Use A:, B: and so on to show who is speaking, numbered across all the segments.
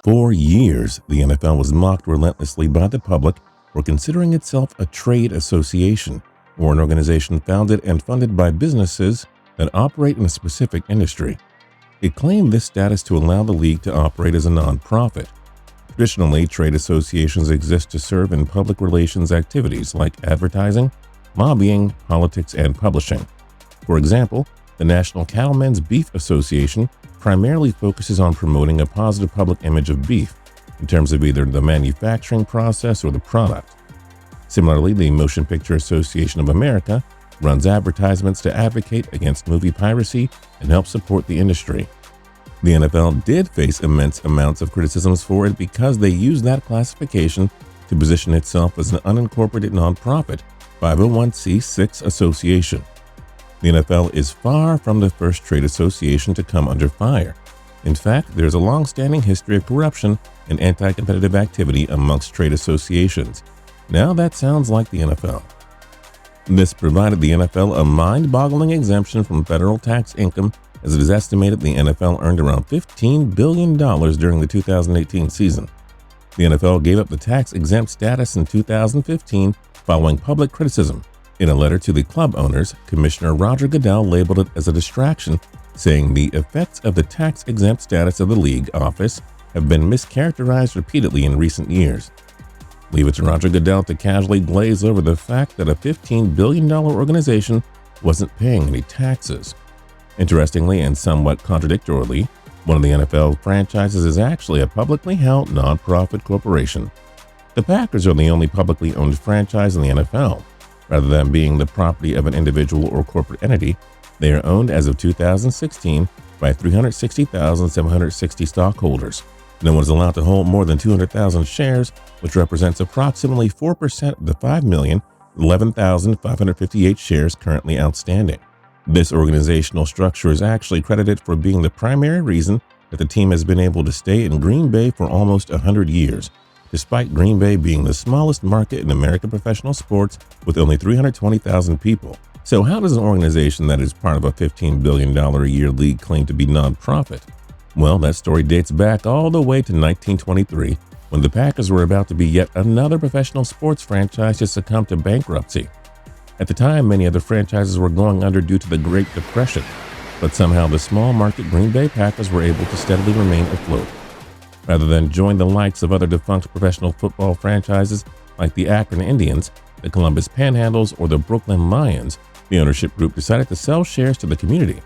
A: For years, the NFL was mocked relentlessly by the public for considering itself a trade association, or an organization founded and funded by businesses that operate in a specific industry. It claimed this status to allow the league to operate as a nonprofit. Traditionally, trade associations exist to serve in public relations activities like advertising, lobbying, politics, and publishing. For example, the National Cattlemen's Beef Association primarily focuses on promoting a positive public image of beef in terms of either the manufacturing process or the product. Similarly, the Motion Picture Association of America runs advertisements to advocate against movie piracy and help support the industry. The NFL did face immense amounts of criticisms for it because they used that classification to position itself as an unincorporated nonprofit 501c6 association. The NFL is far from the first trade association to come under fire. In fact, there's a long-standing history of corruption and anti-competitive activity amongst trade associations. Now that sounds like the NFL. This provided the NFL a mind-boggling exemption from federal tax income, as it is estimated the NFL earned around $15 billion during the 2018 season. The NFL gave up the tax-exempt status in 2015 following public criticism. In a letter to the club owners, Commissioner Roger Goodell labeled it as a distraction, saying the effects of the tax-exempt status of the league office have been mischaracterized repeatedly in recent years. Leave it to Roger Goodell to casually glaze over the fact that a $15 billion organization wasn't paying any taxes. Interestingly and somewhat contradictorily, one of the NFL franchises is actually a publicly held nonprofit corporation. The Packers are the only publicly owned franchise in the NFL. Rather than being the property of an individual or corporate entity, they are owned as of 2016 by 360,760 stockholders. No one is allowed to hold more than 200,000 shares, which represents approximately 4% of the 5,011,558 shares currently outstanding. This organizational structure is actually credited for being the primary reason that the team has been able to stay in Green Bay for almost 100 years. Despite Green Bay being the smallest market in American professional sports with only 320,000 people. So how does an organization that is part of a $15 billion a year league claim to be nonprofit? Well, that story dates back all the way to 1923, when the Packers were about to be yet another professional sports franchise to succumb to bankruptcy. At the time, many other franchises were going under due to the Great Depression, but somehow the small market Green Bay Packers were able to steadily remain afloat. Rather than join the likes of other defunct professional football franchises like the Akron Indians, the Columbus Panhandles, or the Brooklyn Lions, the ownership group decided to sell shares to the community.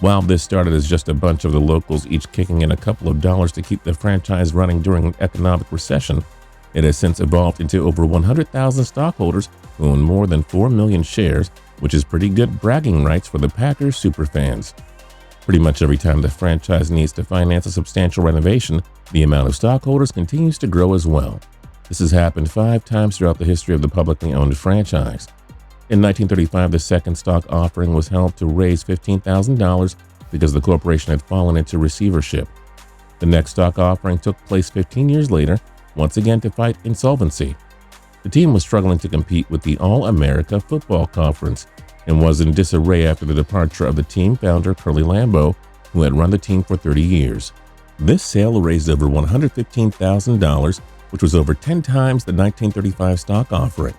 A: While this started as just a bunch of the locals each kicking in a couple of dollars to keep the franchise running during an economic recession, it has since evolved into over 100,000 stockholders who own more than 4 million shares, which is pretty good bragging rights for the Packers superfans. Pretty much every time the franchise needs to finance a substantial renovation, the amount of stockholders continues to grow as well. This has happened 5 times throughout the history of the publicly owned franchise. In 1935, the second stock offering was held to raise $15,000 because the corporation had fallen into receivership. The next stock offering took place 15 years later, once again to fight insolvency. The team was struggling to compete with the All-America Football Conference and was in disarray after the departure of the team founder Curly Lambeau, who had run the team for 30 years. This sale raised over $115,000, which was over 10 times the 1935 stock offering.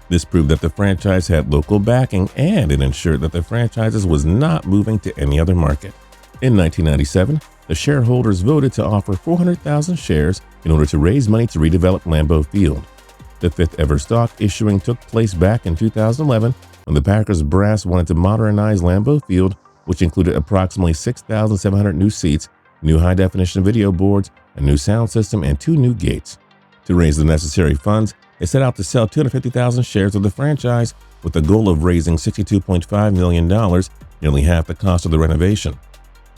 A: This proved that the franchise had local backing, and it ensured that the franchise was not moving to any other market. In 1997, the shareholders voted to offer 400,000 shares in order to raise money to redevelop Lambeau Field. The 5th ever stock issuing took place back in 2011 when the Packers brass wanted to modernize Lambeau Field, which included approximately 6,700 new seats, new high-definition video boards, a new sound system, and 2 new gates. To raise the necessary funds, they set out to sell 250,000 shares of the franchise with the goal of raising $62.5 million, nearly half the cost of the renovation.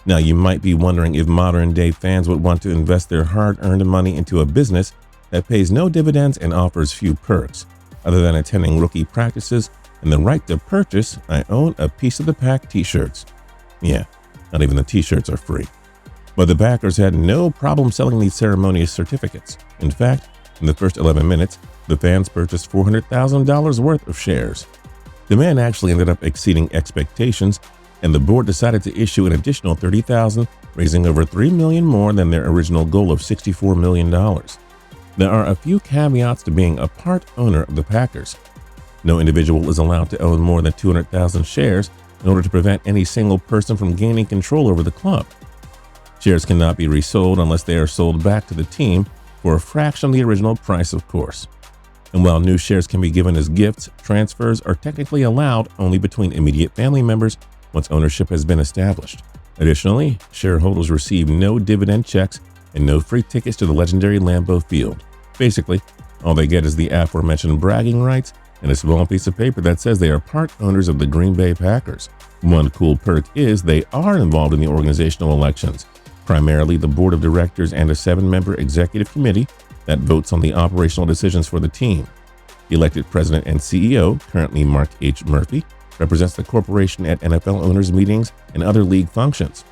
A: Now, you might be wondering if modern-day fans would want to invest their hard-earned money into a business that pays no dividends and offers few perks, other than attending rookie practices and the right to purchase "I own a piece of the Pack" t-shirts. Yeah, not even the t-shirts are free. But the Packers had no problem selling these ceremonious certificates. In fact, in the first 11 minutes, the fans purchased $400,000 worth of shares. Demand actually ended up exceeding expectations, and the board decided to issue an additional 30,000 raising over $3 million more than their original goal of $64 million. There are a few caveats to being a part owner of the Packers. No individual is allowed to own more than 200,000 shares in order to prevent any single person from gaining control over the club. Shares cannot be resold unless they are sold back to the team for a fraction of the original price, of course. And while new shares can be given as gifts, transfers are technically allowed only between immediate family members once ownership has been established. Additionally, shareholders receive no dividend checks and no free tickets to the legendary Lambeau Field. Basically, all they get is the aforementioned bragging rights and a small piece of paper that says they are part owners of the Green Bay Packers. One cool perk is they are involved in the organizational elections, primarily the board of directors and a 7-member executive committee that votes on the operational decisions for the team. The elected president and CEO, currently Mark H. Murphy, represents the corporation at NFL owners' meetings and other league functions.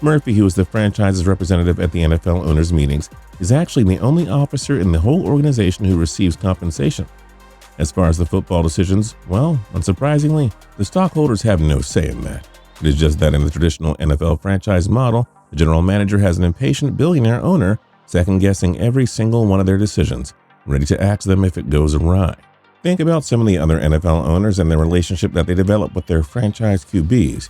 A: Murphy, who is the franchise's representative at the NFL owners' meetings, is actually the only officer in the whole organization who receives compensation. As far as the football decisions, well, unsurprisingly, the stockholders have no say in that. It is just that in the traditional NFL franchise model, the general manager has an impatient billionaire owner second-guessing every single one of their decisions, ready to axe them if it goes awry. Think about some of the other NFL owners and the relationship that they develop with their franchise QBs.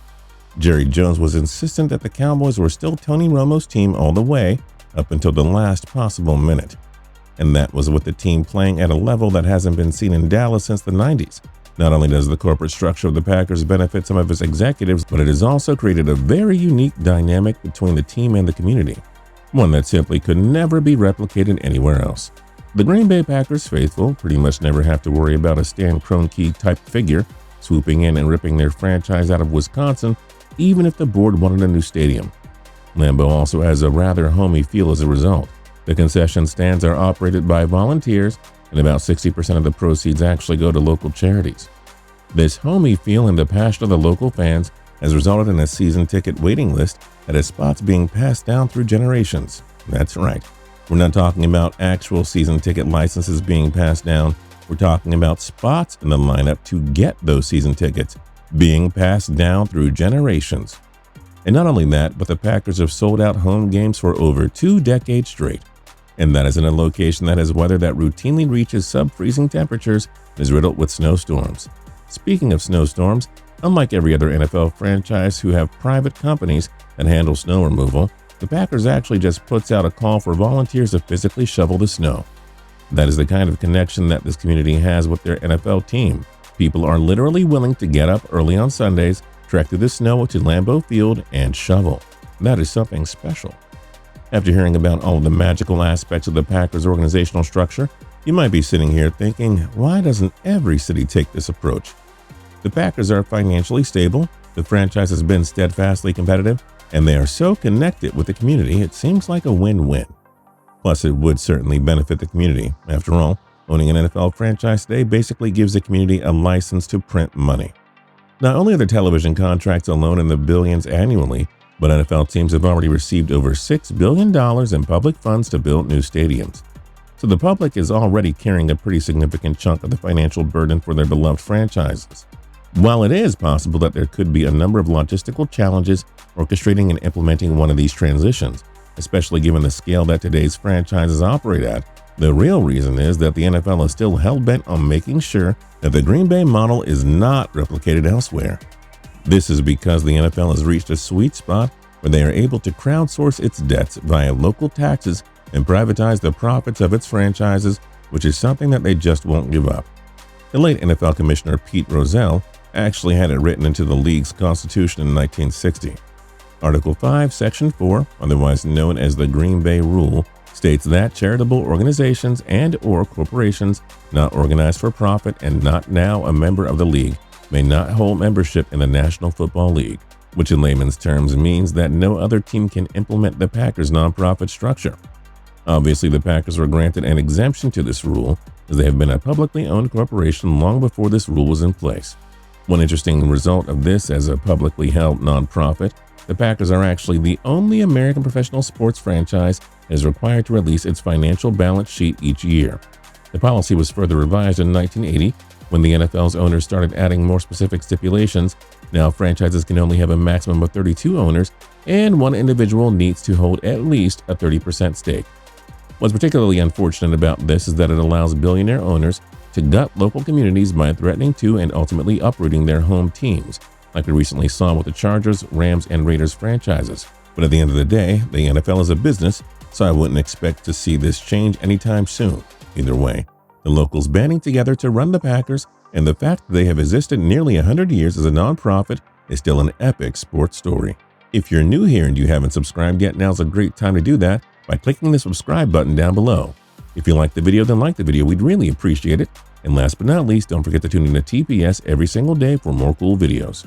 A: Jerry Jones was insistent that the Cowboys were still Tony Romo's team all the way, up until the last possible minute. And that was with the team playing at a level that hasn't been seen in Dallas since the 90s. Not only does the corporate structure of the Packers benefit some of its executives, but it has also created a very unique dynamic between the team and the community, one that simply could never be replicated anywhere else. The Green Bay Packers faithful pretty much never have to worry about a Stan Kroenke type figure swooping in and ripping their franchise out of Wisconsin, even if the board wanted a new stadium. Lambeau also has a rather homey feel as a result. The concession stands are operated by volunteers, and about 60% of the proceeds actually go to local charities. This homey feel and the passion of the local fans has resulted in a season ticket waiting list that has spots being passed down through generations. That's right. We're not talking about actual season ticket licenses being passed down. We're talking about spots in the lineup to get those season tickets being passed down through generations. And not only that, but the Packers have sold out home games for over 2 decades straight. And that is in a location that has weather that routinely reaches sub-freezing temperatures and is riddled with snowstorms. Speaking of snowstorms, unlike every other NFL franchise who have private companies that handle snow removal, the Packers actually just puts out a call for volunteers to physically shovel the snow. That is the kind of connection that this community has with their NFL team. People are literally willing to get up early on Sundays, trek through the snow to Lambeau Field, and shovel. That is something special. After hearing about all of the magical aspects of the Packers' organizational structure, you might be sitting here thinking, why doesn't every city take this approach? The Packers are financially stable, the franchise has been steadfastly competitive, and they are so connected with the community, it seems like a win-win. Plus, it would certainly benefit the community. After all, owning an NFL franchise today basically gives the community a license to print money. Not only are the television contracts alone in the billions annually, but NFL teams have already received over $6 billion in public funds to build new stadiums. So the public is already carrying a pretty significant chunk of the financial burden for their beloved franchises. While it is possible that there could be a number of logistical challenges orchestrating and implementing one of these transitions, especially given the scale that today's franchises operate at, the real reason is that the NFL is still hell-bent on making sure that the Green Bay model is not replicated elsewhere. This is because the NFL has reached a sweet spot where they are able to crowdsource its debts via local taxes and privatize the profits of its franchises, which is something that they just won't give up. The late NFL Commissioner Pete Rozelle actually had it written into the league's constitution in 1960. Article 5, Section 4, otherwise known as the Green Bay Rule, states that charitable organizations and/or corporations not organized for profit and not now a member of the league may not hold membership in the National Football League, which in layman's terms means that no other team can implement the Packers' nonprofit structure. Obviously, the Packers were granted an exemption to this rule, as they have been a publicly owned corporation long before this rule was in place. One interesting result of this as a publicly held nonprofit, the Packers are actually the only American professional sports franchise that is required to release its financial balance sheet each year. The policy was further revised in 1980 When the NFL's owners started adding more specific stipulations, now franchises can only have a maximum of 32 owners, and one individual needs to hold at least a 30% stake. What's particularly unfortunate about this is that it allows billionaire owners to gut local communities by threatening to and ultimately uprooting their home teams, like we recently saw with the Chargers, Rams, and Raiders franchises. But at the end of the day, the NFL is a business, so I wouldn't expect to see this change anytime soon. Either way, the locals banding together to run the Packers, and the fact that they have existed nearly 100 years as a nonprofit is still an epic sports story. If you're new here and you haven't subscribed yet, now's a great time to do that by clicking the subscribe button down below. If you like the video, then like the video. We'd really appreciate it. And last but not least, don't forget to tune in to TPS every single day for more cool videos.